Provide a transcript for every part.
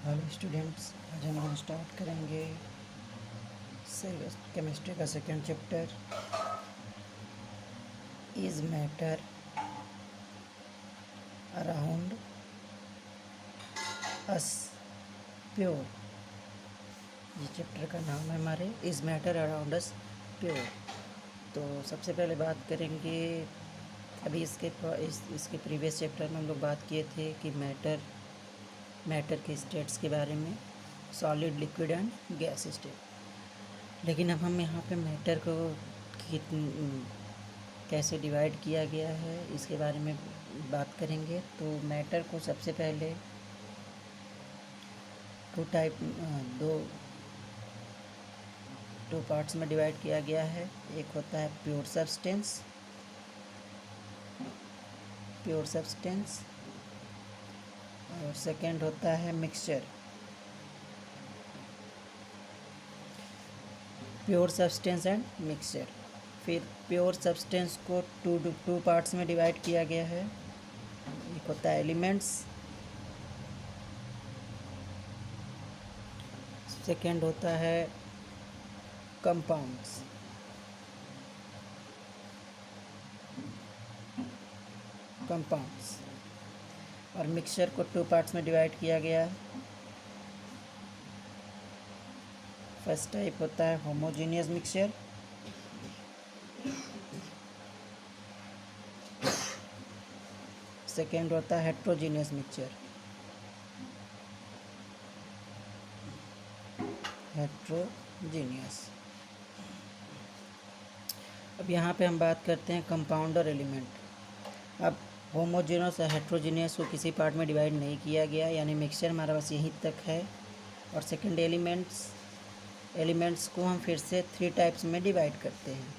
Hello students, आज हम लोग स्टार्ट करेंगे केमिस्ट्री का second chapter is matter around us pure. ये चैप्टर का नाम है हमारे is matter around us pure. तो सबसे पहले बात करेंगे, अभी इसके प्रीवियस चैप्टर में हम लोग बात किए थे कि मैटर के स्टेट्स के बारे में, solid, liquid and gas state. लेकिन अब हम यहाँ पे मैटर को कैसे डिवाइड किया गया है इसके बारे में बात करेंगे। तो मैटर को सबसे पहले दो पार्ट्स में डिवाइड किया गया है। एक होता है प्योर सब्सटेंस और सेकंड होता है mixture. Pure substance and mixture. फिर प्योर सब्सटेंस को टू पार्ट्स में डिवाइड किया गया है। एक होता है एलिमेंट्स, सेकंड होता है कंपाउंड्स। और मिक्सचर को टू पार्ट्स में डिवाइड किया गया है। फर्स्ट टाइप होता है होमोजेनियस मिक्सचर, सेकेंड होता है हेट्रोजीनियस मिक्सचर। अब यहाँ पे हम बात करते हैं कंपाउंडर एलिमेंट। अब होमोजेनस और हेट्रोजीनियस को किसी पार्ट में डिवाइड नहीं किया गया, यानी मिक्सचर हमारा बस यहीं तक है। और सेकंड एलिमेंट्स को हम फिर से थ्री टाइप्स में डिवाइड करते हैं।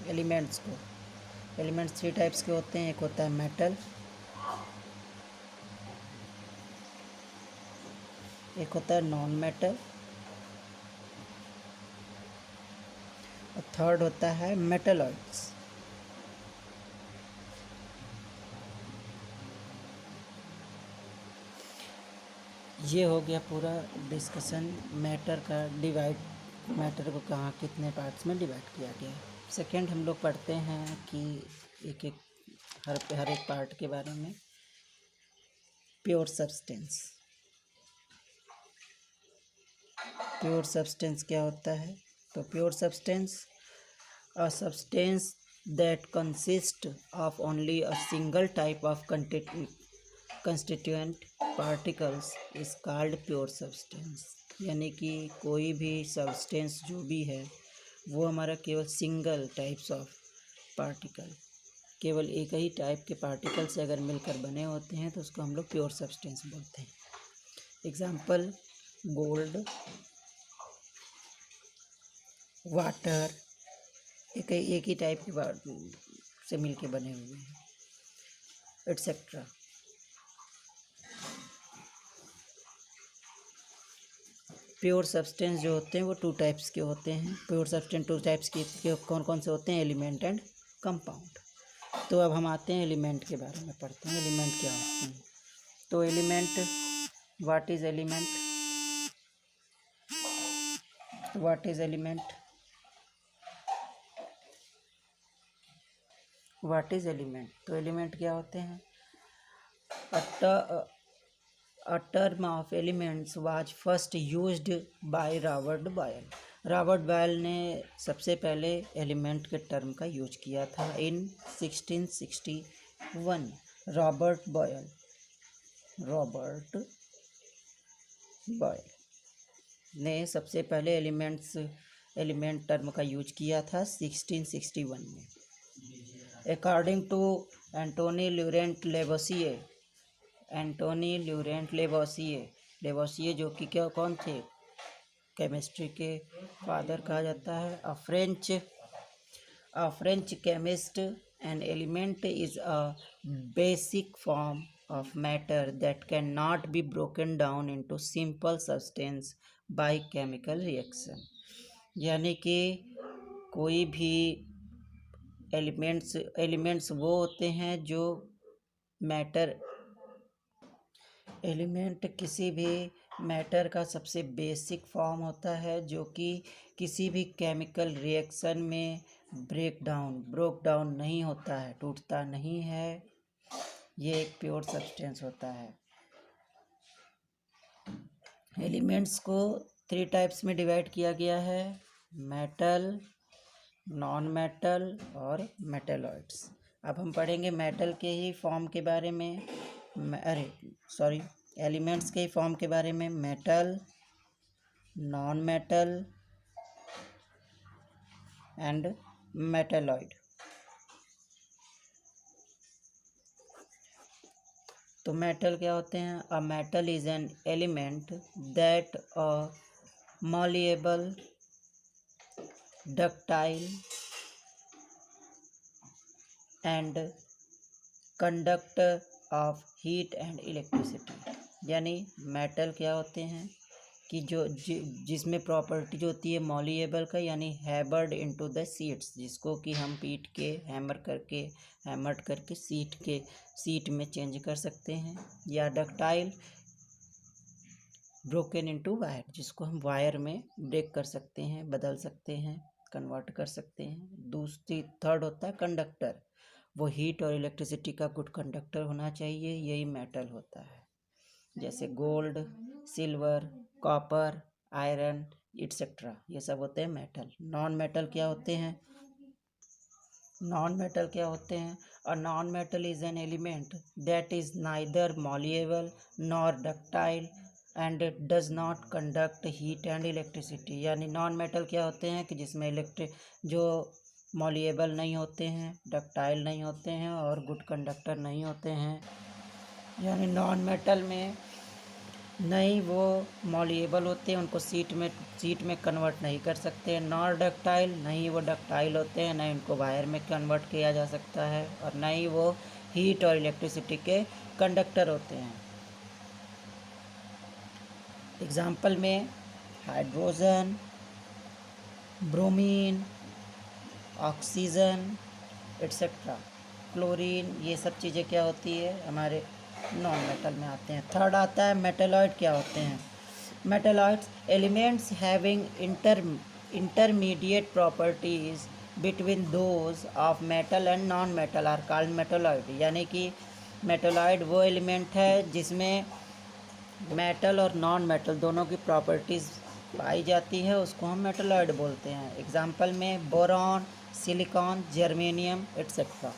एलिमेंट्स थ्री टाइप्स के होते हैं। एक होता है मेटल, एक होता है नॉन मेटल और थर्ड होता है मेटलॉइड्स। ये हो गया पूरा डिस्कशन मैटर को कहाँ कितने पार्ट्स में डिवाइड किया गया है। सेकंड हम लोग पढ़ते हैं कि हर एक पार्ट के बारे में। प्योर सब्सटेंस क्या होता है? तो pure substance, a substance that consist of only a single type of constituent particles is called pure substance. यानी कि कोई भी सब्सटेंस जो भी है वो हमारा केवल सिंगल टाइप्स ऑफ पार्टिकल, केवल एक ही टाइप के पार्टिकल से अगर मिलकर बने होते हैं तो उसको हम लोग प्योर सब्सटेंस बोलते हैं। एग्जाम्पल, गोल्ड, वाटर, एक ही टाइप के से मिलके बने हुए हैं, एटसेट्रा। प्योर सब्सटेंस जो होते हैं वो टू टाइप्स के होते हैं। प्योर सब्सटेंस टू टाइप्स के कौन कौन से होते हैं? Element and compound. तो अब हम आते हैं एलिमेंट के बारे में पढ़ते हैं। एलिमेंट क्या होते हैं? तो व्हाट इज एलिमेंट? तो एलिमेंट क्या होते हैं? A term of elements was first used by Robert Boyle. Robert Boyle ने सबसे पहले एलिमेंट के टर्म का यूज किया था इन 1661। रॉबर्ट बॉयल ने सबसे पहले एलिमेंट टर्म का यूज किया था 1661 में। अकॉर्डिंग टू एंटोनी ल्यूरेंट लेवोसिए जो कि कौन थे? केमिस्ट्री के फादर कहा जाता है। A French chemist, an element is a basic form of matter that can not be broken down into simple substance by chemical reaction. यानी कि कोई भी एलिमेंट्स वो होते हैं जो एलिमेंट किसी भी मैटर का सबसे बेसिक फॉर्म होता है जो कि किसी भी केमिकल रिएक्शन में ब्रोक डाउन नहीं होता है, टूटता नहीं है। ये एक प्योर सब्सटेंस होता है। एलिमेंट्स को 3 टाइप्स में डिवाइड किया गया है, मेटल, नॉन मेटल और मेटेलॉइड्स। अब हम पढ़ेंगे मेटल के ही फॉर्म के बारे में, एलिमेंट्स के ही फॉर्म के बारे में, metal, non metal and metalloid. तो मेटल क्या होते हैं? A metal is an element that a malleable, ductile and conduct of heat and electricity। यानी मेटल क्या होते हैं कि जिसमें प्रॉपर्टी जो होती है मॉलिएबल का, यानी हैमर्ड इनटू द शीट्स, जिसको कि हम पीट के हैमर्ड करके सीट में चेंज कर सकते हैं, या डक्टाइल, ब्रोकन इनटू वायर, जिसको हम वायर में ब्रेक कर सकते हैं, बदल सकते हैं, कन्वर्ट कर सकते हैं। थर्ड होता है कंडक्टर, वो हीट और इलेक्ट्रिसिटी का गुड कंडक्टर होना चाहिए, यही मेटल होता है। जैसे gold, silver, copper, iron etcetera, ये सब होते हैं मेटल। नॉन मेटल क्या होते हैं? A non metal is an element that is neither malleable nor ductile and does not conduct heat and electricity. यानी नॉन मेटल क्या होते हैं कि जिसमें जो मॉलिएबल नहीं होते हैं, डक्टाइल नहीं होते हैं और गुड कंडक्टर नहीं होते हैं। यानी नॉन मेटल में नहीं वो मॉलिएबल होते हैं, उनको सीट में कन्वर्ट नहीं कर सकते हैं, नॉर डक्टाइल, नहीं वो डक्टाइल होते हैं, नहीं उनको वायर में कन्वर्ट किया जा सकता है, और नहीं वो हीट और इलेक्ट्रिसिटी के कंडक्टर होते हैं। एग्जाम्पल में hydrogen, bromine, oxygen etcetera, chlorine, ये सब चीज़ें क्या होती है? हमारे नॉन मेटल में आते हैं। थर्ड आता है मेटेलॉइड। क्या होते हैं metalloids? Elements having intermediate properties between those of metal and non metal are called metalloid. यानी कि मेटेलॉइड वो एलिमेंट है जिसमें मेटल और नॉन मेटल दोनों की प्रॉपर्टीज़ पाई जाती है, उसको हम मेटेलॉइड बोलते हैं। एग्जाम्पल में बोरॉन, सिलिकॉन, जर्मेनियम एटसेट्रा।